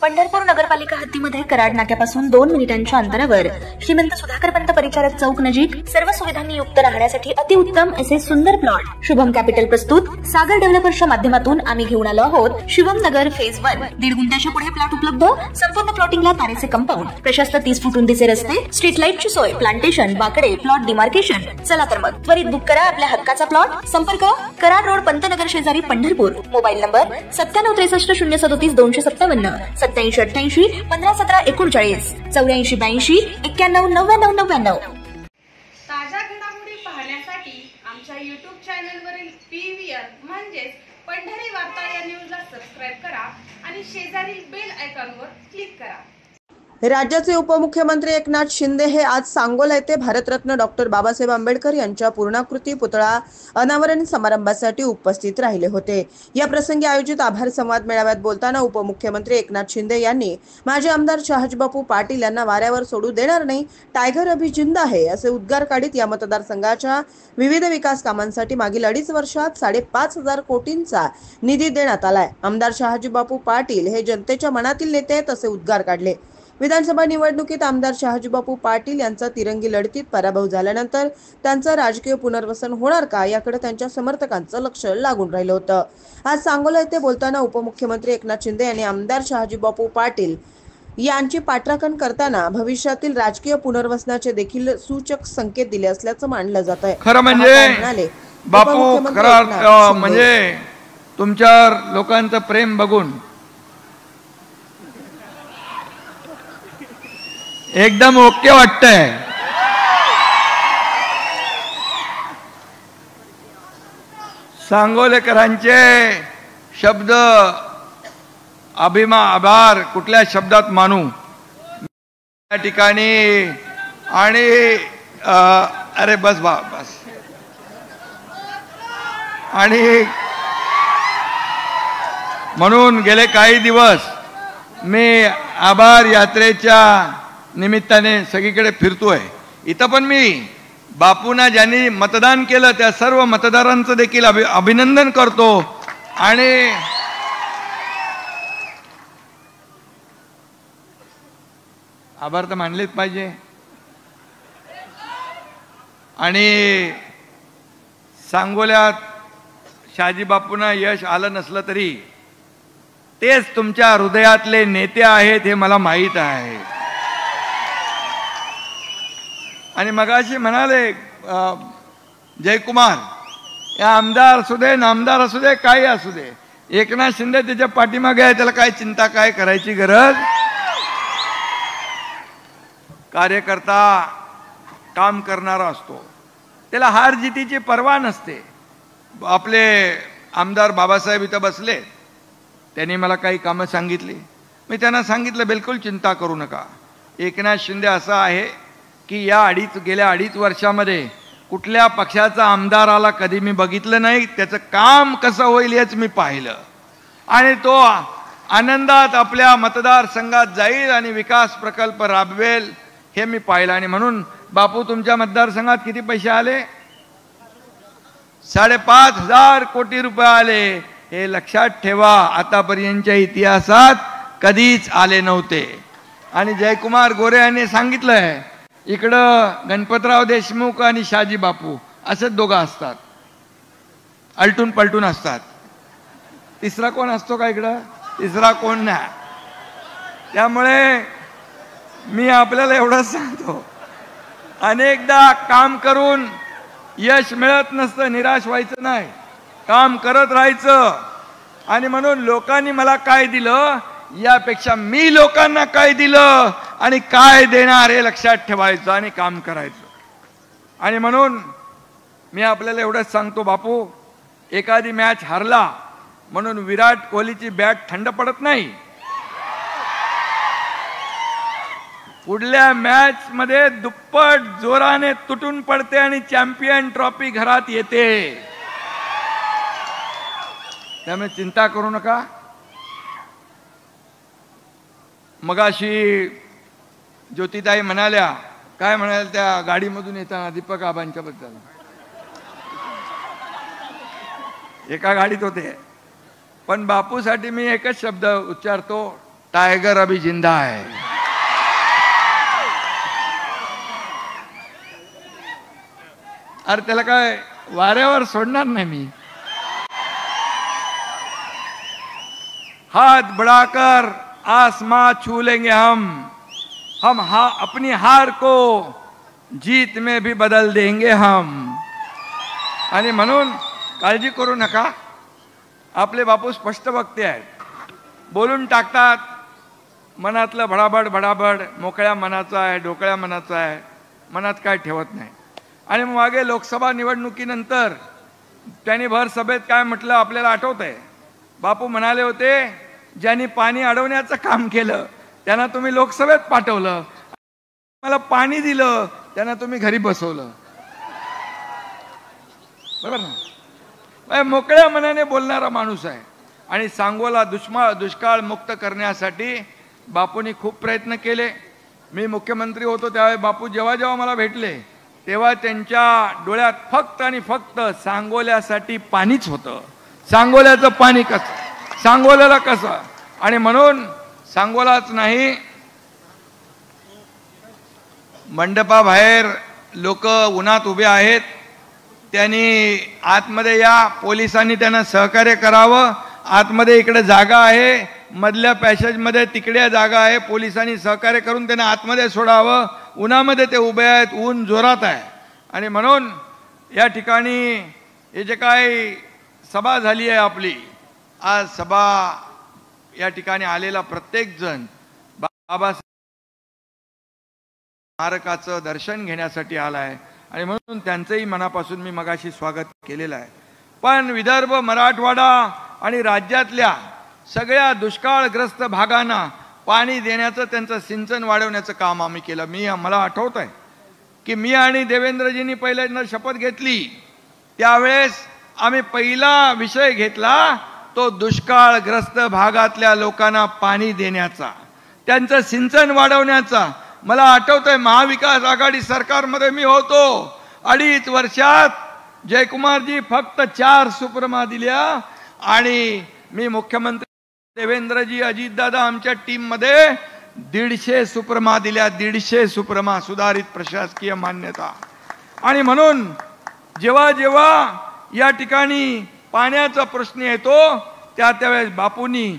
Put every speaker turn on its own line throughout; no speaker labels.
पंढरपूर नगरपालिका हद्दीमध्ये कराड नाक्यापासून 2 मिनिटांच्या अंतरावर श्रीमंत सुधाकर पंत परिचारक चौक नजीक सर्व सुविधांनी युक्त राहण्यासाठी अतिउत्तम असे सुंदर प्लॉट शुभम कॅपिटल प्रस्तुत सागर डेव्हलपर्सच्या माध्यमातून आम्ही घेऊन आलो आहोत शिवम नगर फेज 1 1.5 गुंठ्याच्या पुढे प्लॉट उपलब्ध संपूर्ण प्लॉटिंगला तारेचे कंपाऊंड प्रशस्त 30 फूट उंचीचे रस्ते स्ट्रीट लाईटची सोय प्लांटेशन बाकडे प्लॉट डिमार्केशन चला तर मग त्वरित बुक करा आपल्या हक्काचा प्लॉट संपर्क कराड रोड पंतनगर शेजारी पंढरपूर मोबाईल नंबर 9763 037 257 8788 1517 39 84 82 91 99 99.
ताज्या घडामोडी पाहण्यासाठी आमच्या YouTube चॅनलवरील PVR म्हणजेच पंढरी वार्ता या न्यूजला सबस्क्राइब करा आणि शेजारील बेल आयकॉनवर क्लिक करा.
राज्याचे उपमुख्यमंत्री एकनाथ शिंदे हे आज सांगोला येथे भारतरत्न डॉक्टर बाबासाहेब आंबेडकर यांच्या पूर्णाकृती पुतळा अनावरण समारंभासाठी उपस्थित राहिले होते. या प्रसंगी आयोजित आभार संवाद मेळाव्यात बोलताना उपमुख्यमंत्री एकनाथ शिंदे यांनी माजी आमदार शहाजीबापू पाटील यांना वाऱ्यावर सोडू देणार नाही, टायगर अभी जिंदा आहे असे उद्गार काढीत या मतदारसंघाच्या विविध विकास कामांसाठी मागील 2.5 वर्षात 5,500 कोटींचा निधी देण्यात आलाय. आमदार शहाजीबापू पाटील हे जनतेच्या मनातील नेते आहेत असे उद्गार काढले. विधानसभा निवडणुकीत आमदार शहाजीबापू पाटील यांचा तिरंगी लढतीत पराभव झाल्यानंतर त्यांचं राजकीय पुनर्वसन होणार का याकडे त्यांच्या समर्थकांचं लक्ष लागून राहिलं होतं. आज सांगोला येथे बोलताना उपमुख्यमंत्री एकनाथ शिंदे यांनी आमदार शहाजीबापू पाटील यांची पाठराखण करताना भविष्यातील राजकीय पुनर्वसनाचे देखील सूचक संकेत दिले असल्याचं मानलं जात आहे.
खरं म्हणजे बापू खरं म्हणजे तुमच्यावर लोकांचं प्रेम बघून एकदम ओके वाटतंय. सांगोलेकरांचे शब्द आभार कुठल्या शब्दात मानू या ठिकाणी आणि अरे बस बस आणि म्हणून गेले काही दिवस मी आभार यात्रेच्या निमित्ताने सगळीकडे फिरतोय. इथं पण मी बापूंना ज्यांनी मतदान केलं त्या सर्व मतदारांचं देखील अभिनंदन करतो आणि आभार तर मानलेच पाहिजे. आणि सांगोल्यात शहाजी बापूंना यश आलं नसलं तरी तेच तुमच्या हृदयातले नेते आहेत हे मला माहीत आहे. आणि मगाशी म्हणाले जयकुमार या आमदार असू दे नामदार असू दे काही असू दे एकनाथ शिंदे त्याच्या पाठीमागे आहे, त्याला काय चिंता काय करायची गरज. कार्यकर्ता काम करणारा असतो, त्याला हार जितीची पर्वा नसते. आपले आमदार बाबासाहेब इथं बसले, त्यांनी मला काही कामं सांगितली. मी त्यांना सांगितलं बिलकुल चिंता करू नका. एकनाथ शिंदे असा आहे की गेल्या 2.5 वर्षामध्ये कुठल्या पक्षाचा आमदाराला कधी मी बघितलं नाही. त्याचं काम कसं होईल हेच मी पाहिलं आणि तो आनंदात आपल्या मतदारसंघात जाईल आणि विकास प्रकल्प राबवेल हे मी पाहिलं. आणि म्हणून बापू तुमच्या मतदारसंघात किती पैसे आले? 5,500 कोटी रुपये आले. हे लक्षात ठेवा, आतापर्यंतच्या इतिहासात कधीच आले नव्हते. आणि जयकुमार गोरे यांनी सांगितलंय इकडं गणपतराव देशमुख आणि शहाजी बापू असेच दोघं असतात, अलटून पलटून असतात. तिसरा कोण असतो का इकडं? तिसरा कोण नाही. त्यामुळे मी आपल्याला एवढंच सांगतो, अनेकदा काम करून यश मिळत नसतं, निराश व्हायचं नाही, काम करत राहायचं. आणि म्हणून लोकांनी मला काय दिलं यापेक्षा मी लोकांना काय दिलं आणि काय देणार हे लक्षात ठेवायचं आणि काम करायचं. आणि म्हणून मी आपल्याला एवढंच सांगतो, बापू एखादी मॅच हरला म्हणून विराट कोहलीची बॅट थंड पडत नाही. पुढल्या मॅच मध्ये दुप्पट जोराने तुटून पडते आणि चॅम्पियन ट्रॉफी घरात येते. त्यामुळे चिंता करू नका. मगाशी ज्योतिताई म्हणाल्या, काय म्हणाल्या त्या गाडीमधून येताना दीपक आबांच्या बद्दल, एका गाडीत होते. पण बापूसाठी मी एकच शब्द उच्चारतो, टाइगर अभी जिंदा है। अरे त्याला काय वाऱ्यावर सोडणार नाही मी। हाथ बढ़ाकर आसमां छू लेंगे हम अपनी हार को जीत में भी बदल देंगे हम। आणि म्हणून काळजी करू नका, आपले बापू स्पष्ट वक्ते आहेत, बोलून टाकतात, मनातलं भडाभड भडाभड मोकळ्या मनाचा आहे, ढोकळ्या मनाचा आहे, मनात काय ठेवत नाही। आणि मागे लोकसभा निवडणुकीनंतर त्यांनी भर सभेत काय म्हटलं आपल्याला आठवतंय, बापू म्हणाले होते ज्यांनी पाणी अडवण्याचं काम केलं त्यांना तुम्ही लोकसभेत पाठवलं, मला पाणी दिलं त्यांना तुम्ही घरी बसवलं, बरोबर ना? मोकळ्या मनाने बोलणारा माणूस आहे। आणि सांगोला दुष्काळ मुक्त करण्यासाठी बापूंनी खूप प्रयत्न केले। मी मुख्यमंत्री होतो त्यावेळी बापू जेव्हा मला भेटले तेव्हा त्यांच्या डोळ्यात फक्त आणि फक्त सांगोल्यासाठी पाणीच होतं। सांगोल्याचं पाणी कसं, सांगोल्याला कसं, आणि म्हणून सांगोलाच नाही मंडपाबाहेर लोक उन्हात उभे आहेत, त्यांनी आतमध्ये या, पोलिसांनी त्यांना सहकार्य करावं। आतमध्ये इकडे जागा आहे, मधल्या पॅसेजमध्ये तिकडे जागा आहे, पोलिसांनी सहकार्य करून त्यांना आतमध्ये सोडावं। उन्हामध्ये ते उभे आहेत, ऊन जोरात आहे। आणि म्हणून या ठिकाणी हे जे काही सभा झाली आहे आपली, आज सभा या ठिकाणी आलेला प्रत्येक जण बाबासाहेब स्मारकाचं दर्शन घेण्यासाठी आला आहे आणि म्हणून त्यांचंही मनापासून मी मगाशी स्वागत केलेलं आहे। पण विदर्भ, मराठवाडा आणि राज्यातल्या सगळ्या दुष्काळग्रस्त भागांना पाणी देण्याचं, त्यांचं सिंचन वाढवण्याचं काम आम्ही केलं। मला आठवत आहे की मी आणि देवेंद्रजींनी पहिल्यांदा शपथ घेतली त्यावेळेस आम्ही पहिला विषय घेतला तो दुष्काळग्रस्त भागातल्या लोकांना पाणी देण्याचा, त्यांचं सिंचन वाढवण्याचा। मला आठवतंय महाविकास आघाडी सरकारमध्ये मी होतो, 2.5 वर्षात जयकुमारजी फक्त 4 सुप्रमा दिल्या आणि मी मुख्यमंत्री देवेंद्रजी, अजितदादा आमच्या टीम मध्ये 150 सुप्रमा दिल्या, 150 सुप्रमा, सुधारित प्रशासकीय मान्यता। आणि म्हणून जेव्हा जेव्हा या ठिकाणी पाण्याचा प्रश्न येतो त्यावेळेस बापूंनी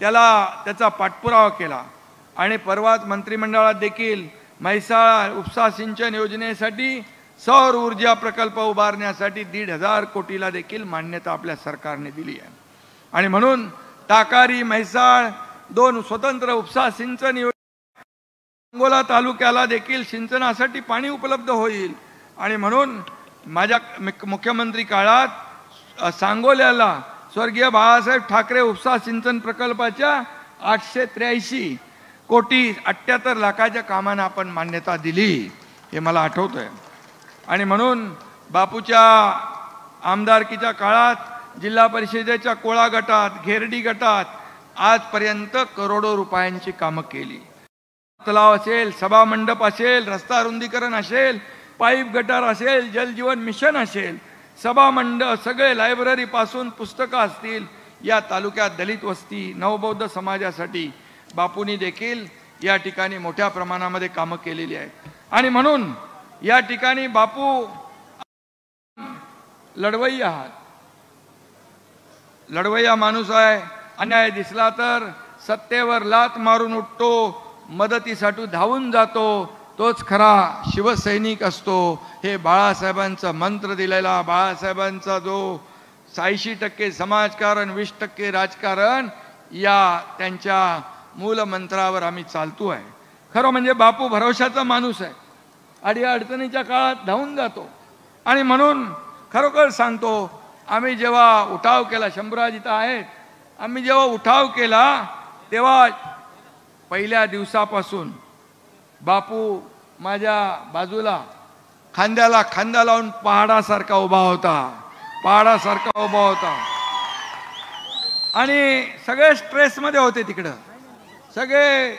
त्याचा पाठपुरावा केला। आणि परवाच मंत्रिमंडळात देखील म्हैसाळ उपसा सिंचन योजनेसाठी सौर ऊर्जा प्रकल्प उभारण्यासाठी 1,500 कोटीला देखील मान्यता आपल्या सरकारने दिली आहे। आणि म्हणून टाकारी, म्हैसाळ 2 स्वतंत्र उपसा सिंचन योजना, सांगोला तालुक्याला देखील सिंचनासाठी पाणी उपलब्ध होईल। आणि म्हणून माझ्या मुख्यमंत्री काळात सांगोल्याला स्वर्गीय बाळासाहेब ठाकरे उपसा सिंचन प्रकल्पाच्या 883 कोटी 78 लाखाच्या कामांना आपण मान्यता दिली, हे मला आठवतंय। आणि म्हणून बापूच्या आमदारकीच्या काळात जिल्हा परिषदेच्या कोळा गटात, घेरडी गटात आजपर्यंत करोडो रुपयांची कामं केली। तलाव असेल, सभा मंडप असेल, रस्ता रुंदीकरण असेल, पाईप गटार असेल, जलजीवन मिशन असेल, सभा मंडप, सगळे लायब्ररी पासून पुस्तकं असतील, या तालुक्यात दलित वस्ती, नवबौद्ध समाजासाठी बापूंनी देखील या ठिकाणी मोठ्या प्रमाणामध्ये कामं केलेली आहेत। आणि म्हणून या ठिकाणी बापू लढवय्या आहात, लढवय्या माणूस आहे। अन्याय दिसला तर सत्तेवर लात मारून उठतो, मदतीसाठी धावून जातो, तोच खरा शिवसैनिक असतो। हे बाळासाहेबांचा मंत्र दिलेला, बाळासाहेबांचा जो 86% समाजकारण 20% राजकारण, या त्यांच्या मूल मंत्रावर आम्ही चालतो आहे। खरं म्हणजे बापू भरवशाचा माणूस आहे, अडचणीच्या काळात धावून जातो। आणि म्हणून खरोखर सांगतो, आम्ही जेव्हा उठाव केला, शंभूराज इथं आहेत, आम्ही जेव्हा उठाव केला तेव्हा पहिल्या दिवसापासून बापू माझ्या बाजूला खांद्याला खांदा लावून पहाडासारखा उभा होता, पहाडासारखा उभा होता। आणि सगळे स्ट्रेसमध्ये होते तिकडं सगळे।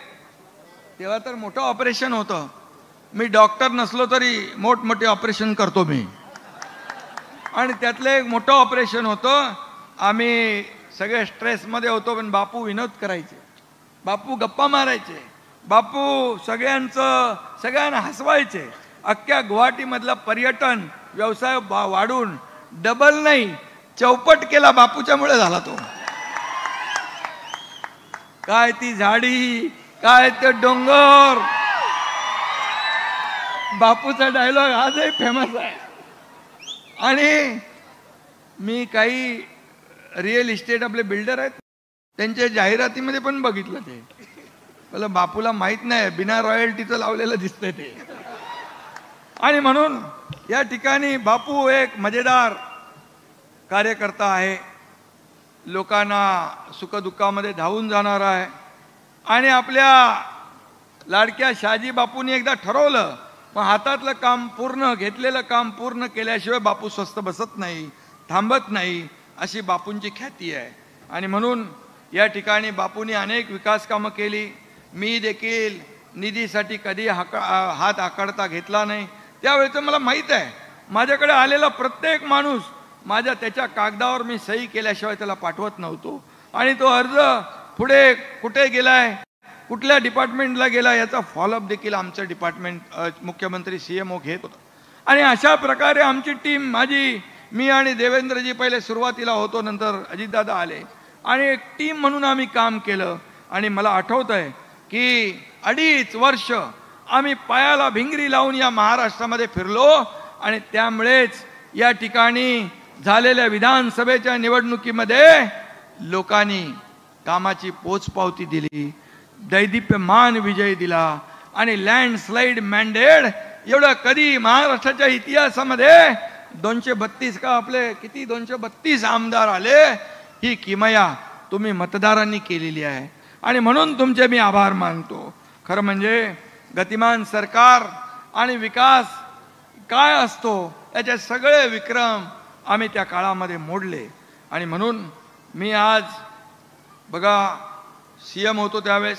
तेव्हा तर मोठं ऑपरेशन होतं, मी डॉक्टर नसलो तरी मोठमोठे ऑपरेशन करतो मी, आणि त्यातलं एक मोठं ऑपरेशन होतं। आम्ही सगळे स्ट्रेसमध्ये होतो, पण बापू विनोद करायचे, बापू गप्पा मारायचे, बापू सगळ्यांना हसवायचे. अख्ख्या गुवाहाटीमधला पर्यटन व्यवसाय वाढून डबल नाही चौपट केला बापूच्यामुळे झाला तो. काय ती झाडी, काय ते डोंगर. बापूचा डायलॉग आजही फेमस आहे. आणि मी काही रिअल इस्टेट आपले बिल्डर आहेत त्यांच्या जाहिरातीमध्ये पण बघितलं ते. मला बापूला माहित नाही बिना रॉयल्टीचं लावलेलं दिसतंय ते. आणि म्हणून या ठिकाणी बापू एक मजेदार कार्यकर्ता आहे, लोकांना सुखदुःखामध्ये धावून जाणार आहे. आणि आपल्या लाडक्या शहाजी बापूंनी एकदा ठरवलं, मग हातातलं काम पूर्ण, घेतलेलं काम पूर्ण केल्याशिवाय बापू स्वस्थ बसत नाही, थांबत नाही, अशी बापूंची ख्याती आहे. आणि म्हणून या ठिकाणी बापूंनी अनेक विकास कामं केली. मी देखील निधीसाठी कधी हात आकडता घेतला नाही. त्यावेळेचं मला माहीत आहे, माझ्याकडे आलेला प्रत्येक माणूस त्याच्या कागदावर मी सही केल्याशिवाय त्याला पाठवत नव्हतो. आणि तो अर्ज पुढे कुठे गेलाय, कुठल्या डिपार्टमेंटला गेला याचा फॉलोअप देखील आमचं डिपार्टमेंट मुख्यमंत्री CMO घेत होतं. आणि अशा प्रकारे आमची टीम, मी आणि देवेंद्रजी पहिले सुरुवातीला होतो, नंतर अजितदादा आले, आणि एक टीम म्हणून आम्ही काम केलं. आणि मला आठवत आहे की 2.5 वर्ष आम्ही पायाला भिंगरी लावून या महाराष्ट्रामध्ये फिरलो. आणि त्यामुळेच या ठिकाणी झालेल्या विधानसभेच्या निवडणुकीमध्ये लोकांनी कामाची पोचपावती दिली, दैदिप्यमान विजय दिला. आणि लँडस्लाइड मॅन्डेट एवढं कधी महाराष्ट्राच्या इतिहासामध्ये 232 का आपले किती 232 आमदार आले, ही किमया तुम्ही मतदारांनी केलेली आहे. आणि म्हणून तुमचे मी आभार मानतो. खरं म्हणजे गतिमान सरकार आणि विकास काय असतो याचे सगळे विक्रम आम्ही त्या काळामध्ये मोडले. आणि म्हणून मी आज बघा CM होतो त्यावेळेस,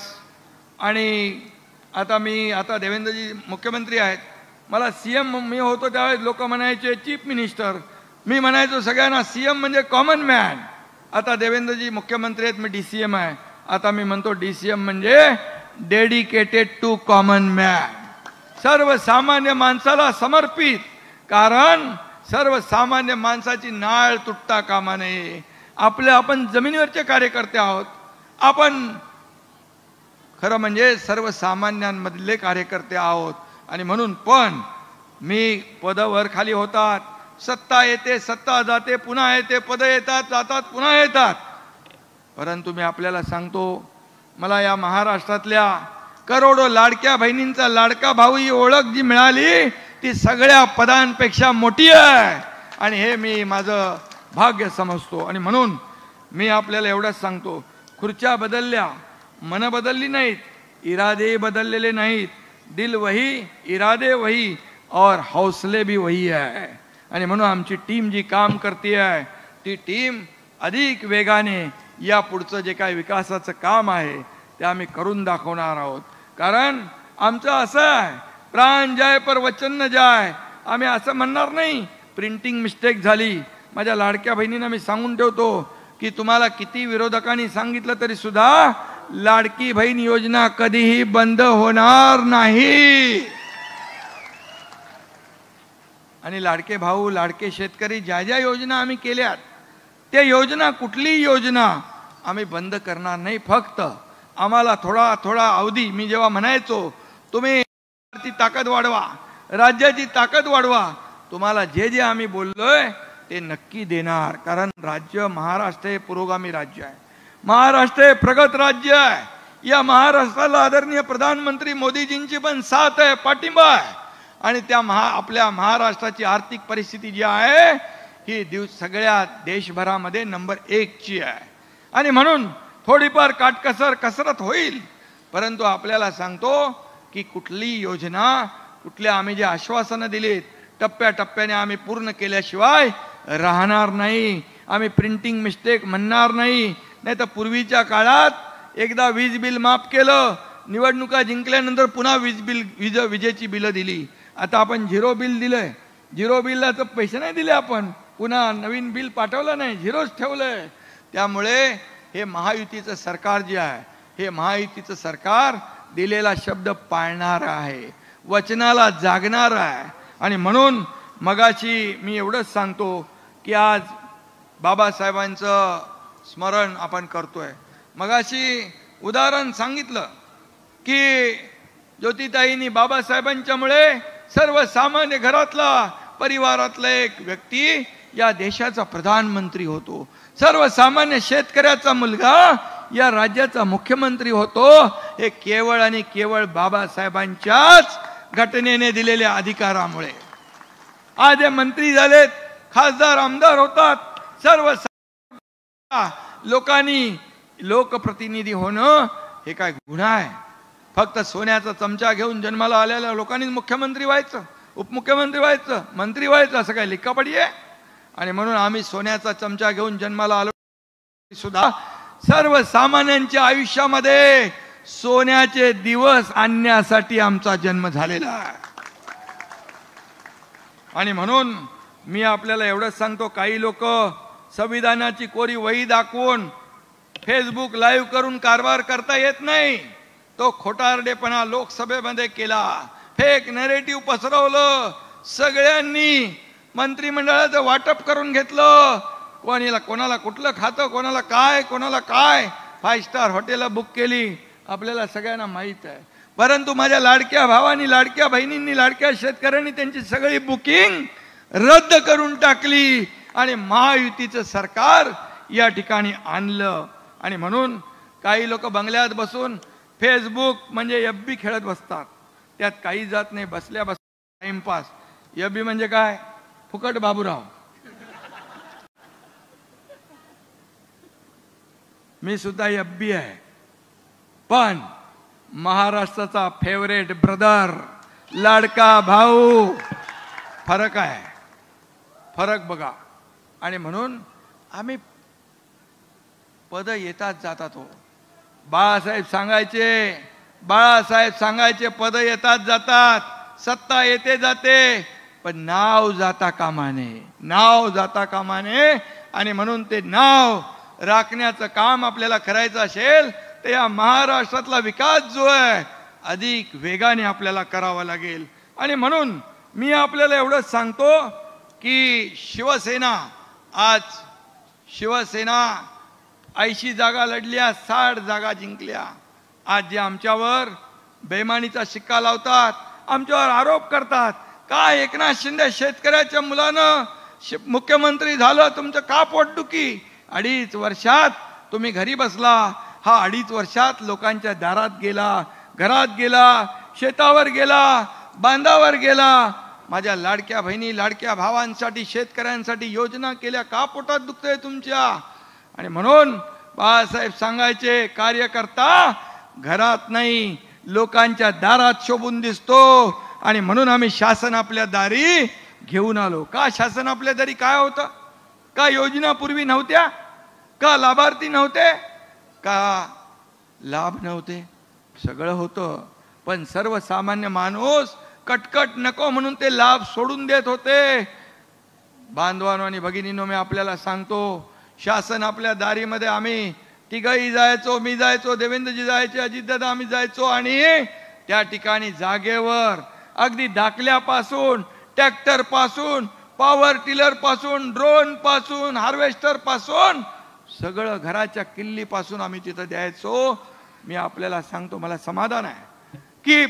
आणि आता देवेंद्रजी मुख्यमंत्री आहेत, मला CM मी होतो त्यावेळेस लोक म्हणायचे चीफ मिनिस्टर, मी म्हणायचो सगळ्यांना CM म्हणजे कॉमन मॅन. आता देवेंद्रजी मुख्यमंत्री आहेत, मी DCM आहे. आता मी म्हणतो DCM म्हणजे डेडिकेटेड टू कॉमन मॅन, सर्वसामान्य माणसाला समर्पित. कारण सर्वसामान्य माणसाची नाळ तुटता कामा नये. आपण जमिनीवरचे कार्यकर्ते आहोत, आपण खरं म्हणजे सर्वसामान्यांमधले कार्यकर्ते आहोत. आणि म्हणून पण मी पदावर खाली होतात, सत्ता येते सत्ता जाते, पुन्हा येते, पद येतात जातात पुन्हा येतात. परंतु मी आपल्याला सांगतो, मला या महाराष्ट्रातल्या करोडो लाडक्या बहिणींचा लाडका भाऊ ही ओळख जी मिळाली ती सगळ्या पदांपेक्षा मोठी आहे. आणि हे मी माझं भाग्य समजतो. आणि म्हणून मी आपल्याला एवढंच सांगतो, खुर्च्या बदलल्या, मन बदलली नाहीत, इरादे बदललेले नाहीत. दिल वही, इरादे वही और हौसले भी वही आहे. आणि म्हणून आमची टीम जी काम करते आहे ती टीम अधिक वेगाने या पुढचं जे काही विकासाचं काम आहे ते आम्ही करून दाखवणार आहोत. कारण आमचं असं आहे, प्राण जाय पर वचन न जाय. आम्ही असं म्हणणार नाही प्रिंटिंग मिस्टेक झाली. माझ्या लाडक्या बहिणींना मी सांगून ठेवतो की तुम्हाला किती विरोधकांनी सांगितलं तरी सुद्धा लाडकी बहीण योजना कधीही बंद होणार नाही. आणि लाडके भाऊ, लाडके शेतकरी, ज्या ज्या योजना आम्ही केल्यात त्या योजना, कुठलीही योजना आम्ही बंद करणार नाही. फक्त आम्हाला थोडा थोडा अवधी, मी जेव्हा म्हणायचो तुम्ही ताकद वाढवा, राज्याची ताकद वाढवा, तुम्हाला जे जे आम्ही बोललोय ते नक्की देणार. कारण राज्य महाराष्ट्र हे पुरोगामी राज्य आहे, महाराष्ट्र हे प्रगत राज्य आहे. या महाराष्ट्राला आदरणीय प्रधानमंत्री मोदीजींची पण साथ आहे, पाठिंबा आहे. आणि त्या आपल्या महाराष्ट्राची आर्थिक परिस्थिती जी आहे ही सगळ्या देशभरामध्ये नंबर 1 ची आहे. आणि म्हणून थोडीफार कसरत होईल, परंतु आपल्याला सांगतो की कुठली योजना, कुठल्या आम्ही जे आश्वासनं दिलीत टप्प्याटप्प्याने आम्ही पूर्ण केल्याशिवाय राहणार नाही. आम्ही प्रिंटिंग मिस्टेक म्हणणार नाही. नाही तर पूर्वीच्या काळात एकदा वीज बिल माफ केलं, निवडणुका जिंकल्यानंतर पुन्हा विजेची बिलं दिली. आता आपण 0 बिल दिलंय, 0 बिलला तर पैसे नाही दिले, आपण पुन्हा नवीन बिल पाठवलं नाही, 0च ठेवलंय. त्यामुळे हे महायुतीचं सरकार जे आहे हे महायुतीचं सरकार दिलेला शब्द पाळणार आहे, वचनाला जागणार आहे. आणि म्हणून मगाशी मी एवढंच सांगतो की आज बाबासाहेबांचं स्मरण आपण करतोय. मगाशी उदाहरण सांगितलं की ज्योतिताईंनी बाबासाहेबांच्यामुळे सर्वसामान्य घरातला परिवारातला एक व्यक्ती या देशाचा प्रधानमंत्री होतो, सर्वसामान्य शेतकऱ्याचा मुलगा या राज्याचा मुख्यमंत्री होतो. हे केवळ आणि केवळ बाबासाहेबांच्याच घटनेने दिलेल्या अधिकारामुळे. आज हे मंत्री झालेत, खासदार आमदार होतात, सर्व लोकांनी लोकप्रतिनिधी होणं हे काय गुन्हा आहे? फक्त सोन्याचा चमचा घेऊन जन्माला आलेल्या लोकांनी मुख्यमंत्री व्हायचं, उपमुख्यमंत्री व्हायचं, मंत्री व्हायचं असं काय लिखापडी आहे? आणि म्हणून आम्ही सोन्याचा चमचा घेऊन जन्माला आलो सुद्धा सर्वसामान्यांच्या आयुष्यामध्ये सोन्याचे दिवस आणण्यासाठी आमचा जन्म झालेला आहे. आणि म्हणून मी आपल्याला एवढंच सांगतो, काही लोक संविधानाची कोरी वही दाखवून फेसबुक लाईव्ह करून कारभार करता येत नाही, तो खोटारडेपणा लोकसभेमध्ये केला, फेक नॅरेटिव्ह पसरवलं, सगळ्यांनी मंत्रिमंडळाचं वाटप करून घेतलं, कोणाला कुठलं खातं, कोणाला काय, 5 स्टार हॉटेल बुक केली, आपल्याला सगळ्यांना माहीत आहे. परंतु माझ्या लाडक्या भावांनी, लाडक्या बहिणींनी, लाडक्या शेतकऱ्यांनी त्यांची सगळी बुकिंग रद्द करून टाकली आणि महायुतीचं सरकार या ठिकाणी आणलं. आणि म्हणून काही लोक बंगल्यात बसून फेसबुक म्हणजे एफबी खेळत बसतात, त्यात काही जात नाही, बसल्या टाइमपास. एफबी म्हणजे काय? फुकट बाबूराव. मी सुद्धा एफबी आहे, पण महाराष्ट्राचा फेवरेट ब्रदर, लाडका भाऊ, फरक आहे, फरक बघा. आणि म्हणून आम्ही पद येतात जातात हो. बाळासाहेब सांगायचे पद येतात जातात, सत्ता येते जाते, पण नाव जाता कामा नये. आणि म्हणून ते नाव राखण्याचं काम आपल्याला करायचं असेल तर या महाराष्ट्रातला विकास जो आहे अधिक वेगाने आपल्याला करावा लागेल. आणि म्हणून मी आपल्याला एवढंच सांगतो की शिवसेना 80 जागा लढल्या, 60 जागा जिंकल्या. आज जे आमच्यावर बेमानीचा शिक्का लावतात, आमच्यावर आरोप करतात, काय एकनाथ शिंदे शेतकऱ्याच्या मुलानं मुख्यमंत्री झालं, तुमचं का पोटदुखी? 2.5 वर्षात तुम्ही घरी बसला, हा 2.5 वर्षात लोकांच्या दारात गेला, घरात गेला, शेतावर गेला, बांधावर गेला. माझ्या लाडक्या बहिणी, लाडक्या भावांसाठी, शेतकऱ्यांसाठी योजना केल्या, का पोटात दुखतंय तुमच्या? आणि म्हणून बाळासाहेब सांगायचे, कार्यकर्ता घरात नाही लोकांच्या दारात शोभून दिसतो. आणि म्हणून आम्ही शासन आपल्या दारी घेऊन आलो. का शासन आपल्या दारी? काय होतं? का योजना पूर्वी नव्हत्या? का लाभार्थी नव्हते? का लाभ नव्हते? सगळं होतं, पण सर्वसामान्य माणूस कटकट नको म्हणून ते लाभ सोडून देत होते. बांधवांनो आणि भगिनींनो, मी आपल्याला सांगतो, शासन आपल्या दारीमध्ये आम्ही तिघही जायचो, मी जायचो, देवेंद्रजी जायचे, अजितदादा आम्ही जायचो. आणि त्या ठिकाणी जागेवर अगदी दाखल्यापासून, ट्रॅक्टर पासून, पॉवर टिलर पासून, ड्रोन पासून, हार्वेस्टर पासून सगळं घराच्या किल्ली पासून आम्ही तिथं द्यायचो. मी आपल्याला सांगतो, मला समाधान आहे की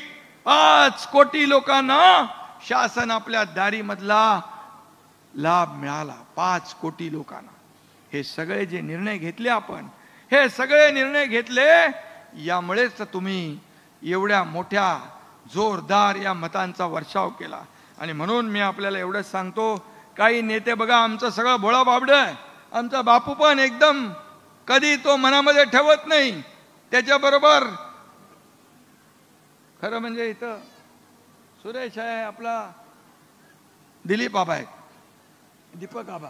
5 कोटी लोकांना शासन आपल्या दारीमधला लाभ मिळाला. 5 कोटी लोकांना. हे सगळे जे निर्णय घेतले आपण, हे सगळे निर्णय घेतले यामुळेच तुम्ही एवढ्या मोठ्या जोरदार या मतांचा वर्षाव केला. आणि म्हणून मी आपल्याला एवढंच सांगतो, काही नेते बघा, आमचं सगळं भोळा बाबड आहे. आमचा बापू पण एकदम कधी तो मनामध्ये ठेवत नाही. त्याच्याबरोबर खरं म्हणजे इथं सुरेश आहे, आपला दिलीप आबा आहे, दीपक आबा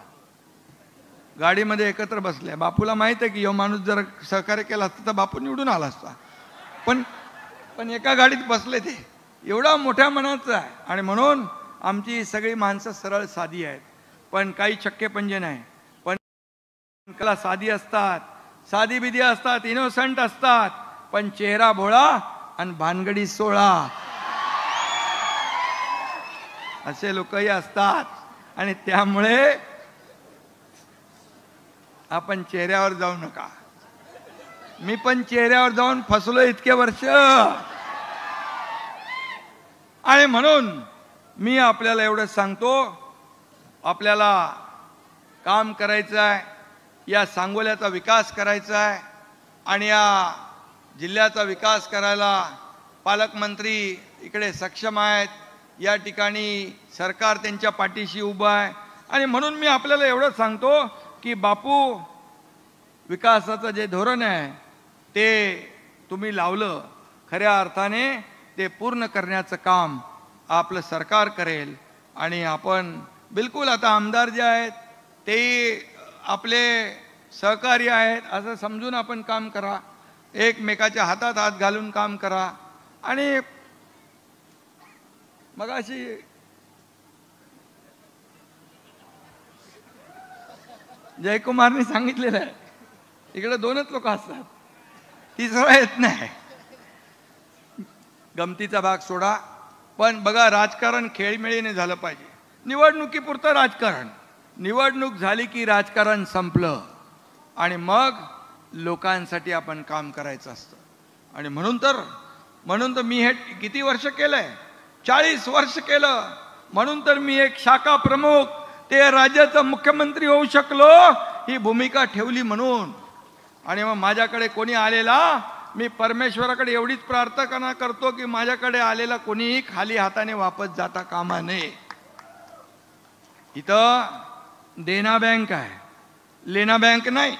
गाडीमध्ये एकत्र बसले. बापूला माहित आहे की यो माणूस जर सहकार्य केला असता तर बापू निवडून आला असता, पण एका गाडीत बसले. ते एवढा मोठ्या मनाचा आहे. आणि म्हणून आमची सगळी माणसं सरळ साधी आहेत, पण काही चक्के पंजे नाही, पण कला साधी असतात, साधी बिधी असतात, इनोसंट असतात. पण चेहरा भोळा आणि भानगडी 16 असे लोकही असतात. आणि त्यामुळे आपण चेहऱ्यावर जाऊ नका. मी पण चेहऱ्यावर जाऊन फसलो इतके वर्ष. आणि म्हणून मी आपल्याला एवढं सांगतो, आपल्याला काम करायचं आहे, या सांगोल्याचा विकास करायचा आहे. आणि या जिल्ह्याचा विकास करायला पालकमंत्री इकडे सक्षम आहेत. या ठिकाणी सरकार त्यांच्या पाठीशी उभं आहे. आणि म्हणून मी आपल्याला एवढं सांगतो की बापू, विकासाचं जे धोरण आहे ते तुम्ही लावलं, खऱ्या अर्थाने ते पूर्ण करण्याचं काम आपलं सरकार करेल. आणि आपण बिलकुल आता आमदार जे आहेत ते आपले सहकारी आहेत असं समजून आपण काम करा. एकमेकाच्या हातात हात घालून काम करा. आणि मग अशी जयकुमारने सांगितलेलं आहे, इकडे 2च लोक असतात, तिसरा येत नाही. गमतीचा भाग सोडा, पण बघा राजकारण खेळीमेळीने झालं पाहिजे. निवडणुकीपुरतं राजकारण, निवडणूक झाली की राजकारण संपलं आणि मग लोकांसाठी आपण काम करायचं असतं. आणि म्हणून तर मी हे किती वर्ष केलंय, 40 वर्ष केलं. म्हणून तर मी एक शाखा प्रमुख ते राज्याचा मुख्यमंत्री होऊ शकलो, ही भूमिका ठेवली म्हणून. आणि मग माझ्याकडे कोणी आलेला, मी परमेश्वराकडे एवढीच प्रार्थना करतो की माझ्याकडे आलेला कोणीही खाली हाताने वापस जाता कामा नये. इथं देना बँक आहे, लेना बँक नाही.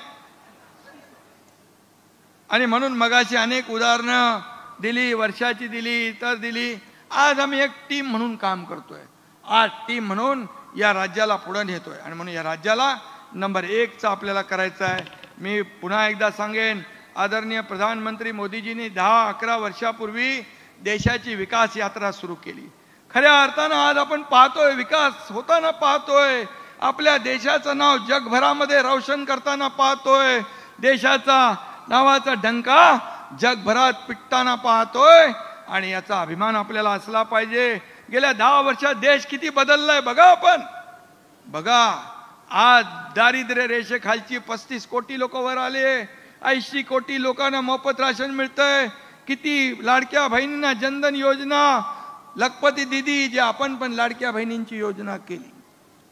आणि म्हणून मगाशी अनेक उदाहरणं दिली, वर्षाची दिली, इतर दिली. आज आम्ही एक टीम म्हणून काम करतोय. आज टीम म्हणून या राज्याला पुढे नेतोय. आणि म्हणून या राज्याला नंबर 1चा आपल्याला करायचं आहे. मी पुन्हा एकदा सांगेन, आदरणीय प्रधानमंत्री मोदीजींनी 10-11 वर्षापूर्वी देशाची विकास यात्रा सुरू केली. खऱ्या अर्थानं आज आपण पाहतोय, विकास होताना पाहतोय. आपल्या देशाचं नाव जगभरामध्ये रोशन करताना पाहतोय. देशाचा नावाचा डंका जगभरात पिटताना पाहतोय. आणि याचा अभिमान आपल्याला असला पाहिजे. गेल्या 10 वर्षात देश किती बदललाय बघा आपण. बघा, आज दारिद्र्य रेषेखालची 35 कोटी लोक वर आले. 80 कोटी लोकांना मोफत राशन मिळतंय. किती लाडक्या बहिणींना जनधन योजना, लखपती दिदी, जे आपण पण लाडक्या बहिणींची योजना केली.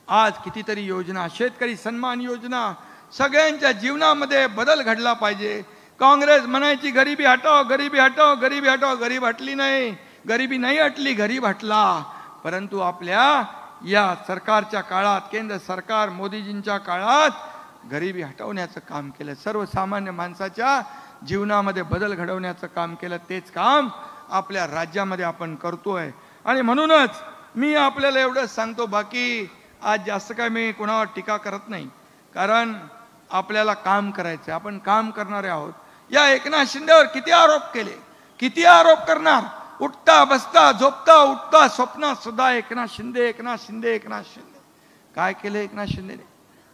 आज कितीतरी योजना, शेतकरी सन्मान योजना, सगळ्यांच्या जीवनामध्ये बदल घडला पाहिजे. काँग्रेस म्हणायची गरिबी हटाव, गरिबी हटाव, गरिबी हटाव. गरीब हटली नाही, गरिबी नाही हटली, गरीब हटला. परंतु आपल्या या सरकारच्या काळात, केंद्र सरकार मोदीजींच्या काळात गरिबी हटवण्याचं काम केलं. सर्वसामान्य माणसाच्या जीवनामध्ये बदल घडवण्याचं काम केलं. तेच काम आपल्या राज्यामध्ये आपण करतोय. आणि म्हणूनच मी आपल्याला एवढंच सांगतो, बाकी आज जास्त काय मी कोणावर टीका करत नाही, कारण आपल्याला काम करायचं. आपण काम करणारे आहोत. या एकनाथ शिंदेवर किती आरोप केले, किती आरोप करणार. उठता बसता झोपता उठता स्वप्नात सुद्धा एकनाथ शिंदे, एकनाथ शिंदे, एकनाथ शिंदे. काय केलं एकनाथ शिंदेने?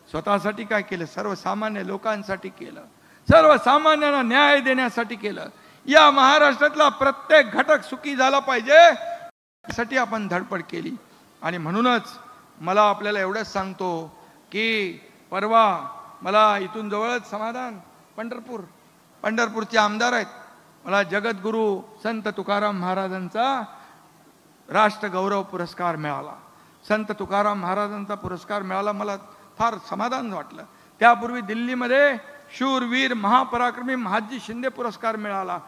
स्वतःसाठी काय केलं? सर्वसामान्य लोकांसाठी केलं. सर्वसामान्यांना न्याय देण्यासाठी केलं. या महाराष्ट्रातला प्रत्येक घटक सुखी झाला पाहिजे यासाठी आपण धडपड केली. आणि म्हणूनच मला आपल्याला एवढंच सांगतो की परवा मला इथून जवळच समाधान पंढरपूरचे आमदार आहेत. मला जगद्गुरू संत तुकाराम महाराजांचा राष्ट्रगौरव पुरस्कार मिळाला. संत तुकाराम महाराजांचा पुरस्कार मिळाला, मला फार समाधान वाटलं. त्यापूर्वी दिल्लीमध्ये शूरवीर महापराक्रमी महादजी शिंदे पुरस्कार मिळाला.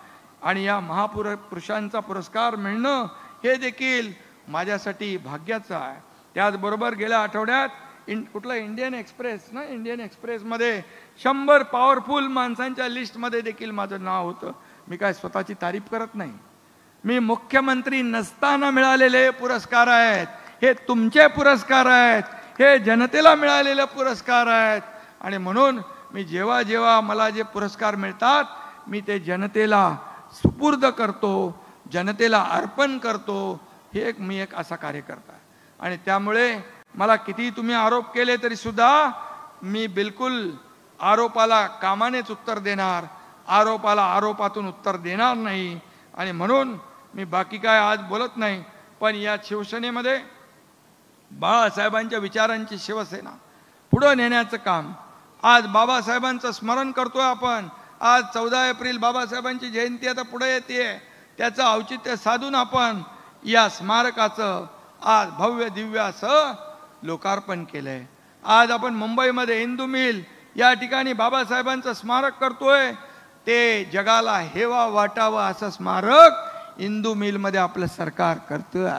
आणि या महापुरुषांचा पुरस्कार मिळणं हे देखील माझ्यासाठी भाग्याचं आहे. त्याचबरोबर गेल्या आठवड्यात कुठलं इंडियन एक्सप्रेसमध्ये 100 पॉवरफुल माणसांच्या लिस्टमध्ये देखील माझं नाव होतं. मी काय स्वतःची तारीफ करत नाही. मी मुख्यमंत्री नसताना मिळालेले पुरस्कार आहेत. हे तुमचे पुरस्कार आहेत, हे जनतेला मिळालेले पुरस्कार आहेत. आणि म्हणून मी जेव्हा जेव्हा मला जे पुरस्कार मिळतात मी ते जनतेला सुपूर्द करतो, जनतेला अर्पण करतो. हे मी एक असा कार्यकर्ता आहे. आणि त्यामुळे मला किती तुम्ही आरोप केले तरी सुद्धा मी बिलकुल आरोपाला कामानेच उत्तर देणार. आरोपाला आरोपातून उत्तर देणार नाही. आणि म्हणून मी बाकी काय आज बोलत नाही, पण या शिवसेनेमध्ये बाळासाहेबांच्या विचारांची शिवसेना पुढे नेण्याचं काम, आज बाबासाहेबांचं स्मरण करतोय आपण. आज 14 एप्रिल बाबासाहेबांची जयंती आता पुढे येते, त्याचं औचित्य साधून आपण या स्मारकाचं आज भव्य दिव्य असं लोकार्पण केलंय. आज आपण मुंबईमध्ये हिंदू मिल या ठिकाणी बाबासाहेबांचं स्मारक करतोय. ते जगाला हेवा वाटावं असं स्मारक हिंदू मिलमध्ये आपलं सरकार करतोय.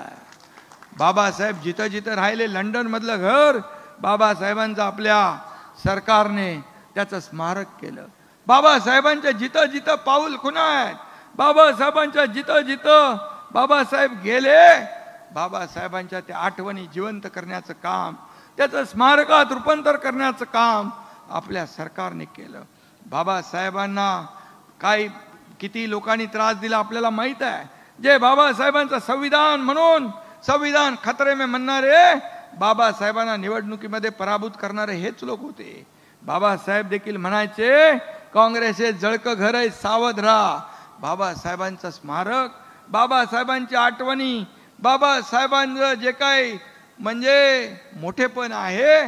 बाबासाहेब जिथं जिथं राहिले, लंडन मधलं घर बाबासाहेबांचं आपल्या सरकारने त्याचं स्मारक केलं. बाबासाहेबांच्या जिथं जिथं पाऊल खुणा आहेत, बाबासाहेबांच्या जिथं जिथं बाबासाहेब गेले, बाबासाहेबांच्या त्या आठवणी जिवंत करण्याचं काम, त्याचं स्मारकात रूपांतर करण्याचं काम आपल्या सरकारने केलं. बाबासाहेबांना किती लोकांनी त्रास दिला आपल्याला माहित आहे. जे बाबासाहेबांचं संविधान म्हणून संविधान खतरे में म्हणणारे, बाबासाहेबांना निवडणुकीमध्ये पराभूत करणारे हेच लोक होते. बाबासाहेब देखील म्हणायचे, काँग्रेसचे जळकं घर आहे, सावध राहा. बाबासाहेबांचं स्मारक, बाबासाहेबांची आठवणी, बाबासाहेबांचं जे काही म्हणजे मोठेपण आहे,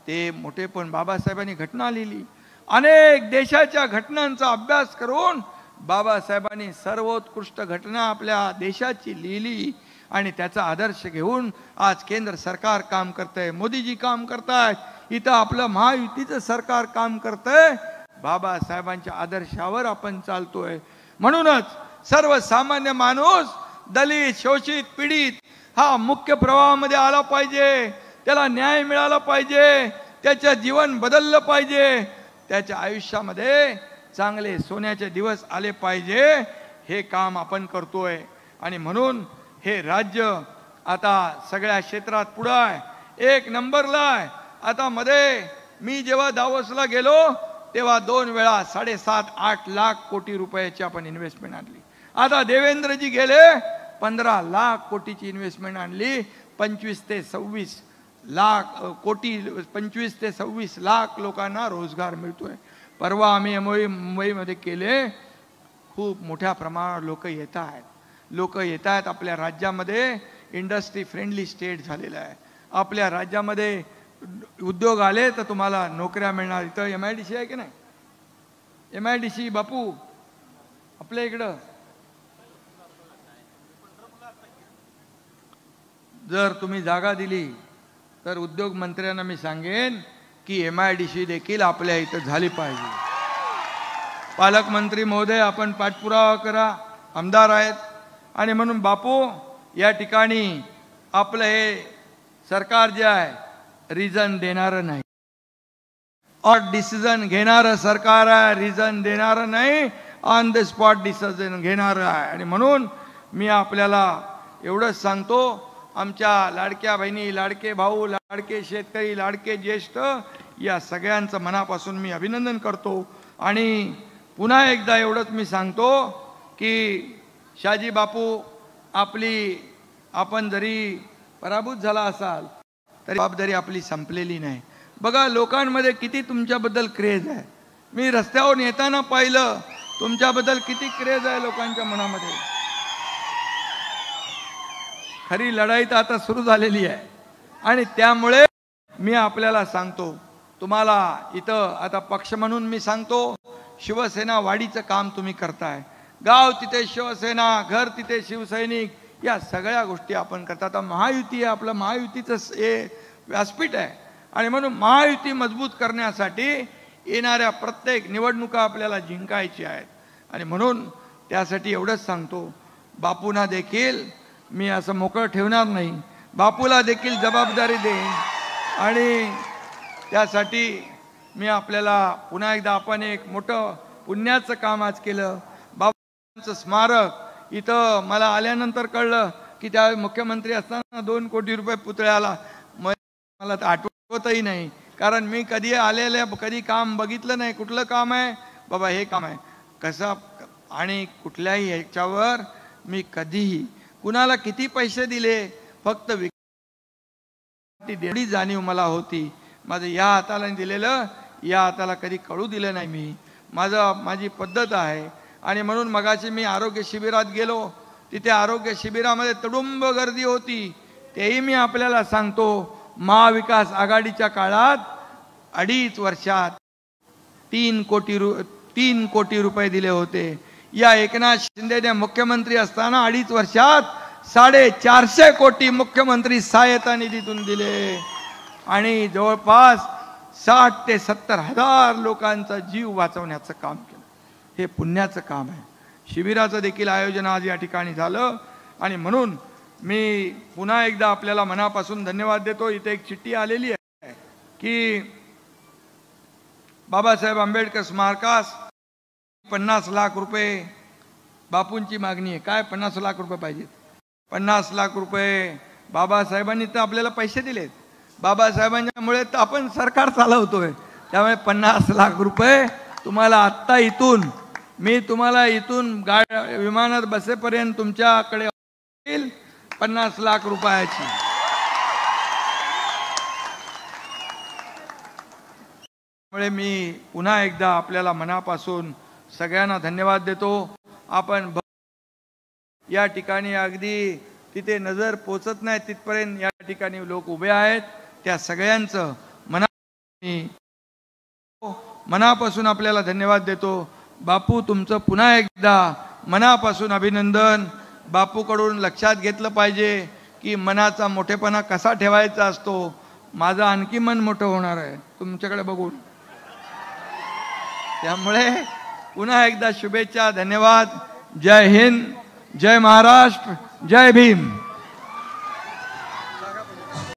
ते मोठेपण बाबासाहेबांनी घटना लिहिली. अनेक देशाच्या घटनांचा अभ्यास करून बाबासाहेबांनी सर्वोत्कृष्ट घटना आपल्या देशाची लिहिली. आणि त्याचा आदर्श घेऊन आज केंद्र सरकार काम करतंय, मोदीजी काम करतायत, इथं आपलं महायुतीचं सरकार काम करतंय. बाबासाहेबांच्या आदर्शावर आपण चालतोय. म्हणूनच सर्वसामान्य माणूस, दलित, शोषित, पीडित हा मुख्य प्रवाहामध्ये आला पाहिजे. त्याला न्याय मिळाला पाहिजे, त्याचं जीवन बदललं पाहिजे, त्याच्या आयुष्यामध्ये चांगले सोन्याचे दिवस आले पाहिजे. हे काम आपण करतोय. आणि म्हणून हे राज्य आता सगळ्या क्षेत्रात पुढे आहे, एक नंबरला आहे. आता मध्ये मी जेव्हा दावोसला गेलो तेव्हा 2 वेळा 7.5-8 लाख कोटी रुपयाची आपण इन्व्हेस्टमेंट आणली. आता देवेंद्रजी गेले 15 लाख कोटीची इन्व्हेस्टमेंट आणली. 25 ते 26 लाख कोटी, 25 ते 26 लाख लोकांना रोजगार मिळतोय. परवा आम्ही मुंबईमध्ये केले. खूप मोठ्या प्रमाणावर लोक येत आहेत. आपल्या राज्यामध्ये इंडस्ट्री फ्रेंडली स्टेट झालेला आहे. आपल्या राज्यामध्ये उद्योग आले तर तुम्हाला नोकऱ्या मिळणार. इथं MIDC आहे की नाही? MIDC बापू आपल्या इकडं जर तुम्ही जागा दिली तर उद्योग मंत्र्यांना मी सांगेन की MIDC देखील आपल्या इथं झाली पाहिजे. पालकमंत्री महोदय आपण पाठपुरावा करा, आमदार आहेत. आणि म्हणून बापू या ठिकाणी आपलं हे सरकार जे आहे रिझन देणारं नाही, और डिसिजन घेणारं सरकार आहे, रिझन देणारं नाही, ऑन द स्पॉट डिसिजन घेणारं आहे. आणि म्हणून मी आपल्याला एवढंच सांगतो, आमच्या लाडक्या बहिणी, लाडके भाऊ, लाडके शेतकरी, लाडके ज्येष्ठ या सगळ्यांचं मनापासून मी अभिनंदन करतो. आणि पुन्हा एकदा एवढंच मी सांगतो की शहाजी बापू आपण जरी पराभूत झाला असाल तरी जबाबदारी आपली संपलेली नाही. बघा लोकांमध्ये किती तुमच्याबद्दल क्रेज आहे. मी रस्त्यावर येताना पाहिलं तुमच्याबद्दल किती क्रेज आहे लोकांच्या मनामध्ये. खरी लढाई तर आता सुरू झालेली आहे. आणि त्यामुळे मी आपल्याला सांगतो, तुम्हाला इथं आता पक्ष म्हणून मी सांगतो, शिवसेना वाढीचं काम तुम्ही करताय. गाव तिथे शिवसेना, घर तिथे शिवसैनिक, या सगळ्या गोष्टी आपण करता. आता महायुती आहे, आपलं महायुतीचं हे व्यासपीठ आहे. आणि म्हणून महायुती मजबूत करण्यासाठी येणाऱ्या प्रत्येक निवडणुका आपल्याला जिंकायची आहेत. आणि म्हणून त्यासाठी एवढंच सांगतो, बापूंना देखील मी असं मोकळं ठेवणार नाही, बापूला देखील जबाबदारी देईन. आणि त्यासाठी मी आपल्याला पुन्हा एकदा, आपण एक मोठं पुण्याचं काम आज केलं. बाबांचं स्मारक इथं मला आल्यानंतर कळलं की त्या मुख्यमंत्री असताना 2 कोटी रुपये पुतळ्याला, मला तर आठवतही नाही, कारण मी कधी काम बघितलं नाही. कुठलं काम आहे बाबा, हे काम आहे कसं, आणि कुठल्याही ह्याच्यावर मी कधीही कुणाला किती पैसे दिले फक्त एवढी जाणीव मला होती. माझं या हाताला दिलेलं या हाताला कधी कळू दिलं नाही मी. माझी पद्धत आहे. आणि म्हणून मगाशी मी आरोग्य शिबिरात गेलो, तिथे आरोग्य शिबिरामध्ये तुडुंब गर्दी होती. तेही मी आपल्याला सांगतो, महाविकास आघाडीच्या काळात 2.5 वर्षात 3 कोटी रुपये दिले होते. या एकनाथ शिंदेने मुख्यमंत्री असताना 2.5 वर्षात 450 कोटी मुख्यमंत्री सहायता निधीतून दिले आणि जवळपास 60 ते 70 हजार लोकांचा जीव वाचवण्याचं काम केलं. हे पुण्याचं काम आहे. शिबिराचं देखील आयोजन आज या ठिकाणी झालं आणि म्हणून मी पुन्हा एकदा आपल्याला मनापासून धन्यवाद देतो. इथे एक चिठ्ठी आलेली आहे की बाबासाहेब आंबेडकर स्मारकास 50 लाख रुपये बापूंची मागणी आहे. काय 50 लाख रुपये पाहिजेत? 50 लाख रुपये बाबासाहेबांनी तर आपल्याला पैसे दिलेत. बाबासाहेबांच्यामुळे तर आपण सरकार चालवतोय. त्यामुळे 50 लाख रुपये तुम्हाला आत्ता इथून, मी तुम्हाला इथून विमानात बसेपर्यंत तुमच्याकडे येईल 50 लाख रुपयाची. त्यामुळे मी पुन्हा एकदा आपल्याला मनापासून सगळ्यांना धन्यवाद देतो. आपण या ठिकाणी अगदी तिथे नजर पोचत नाही तिथपर्यंत या ठिकाणी लोक उभे आहेत. त्या सगळ्यांचं मनापासून आपल्याला धन्यवाद देतो. बापू, तुमचं पुन्हा एकदा मनापासून अभिनंदन. बापूकडून लक्षात घेतलं पाहिजे की मनाचा मोठेपणा कसा ठेवायचा असतो. माझं आणखी मन मोठं होणार आहे तुमच्याकडे बघून. त्यामुळे पुन्हा एकदा शुभेच्छा, धन्यवाद. जय हिंद, जय महाराष्ट्र, जय भीम.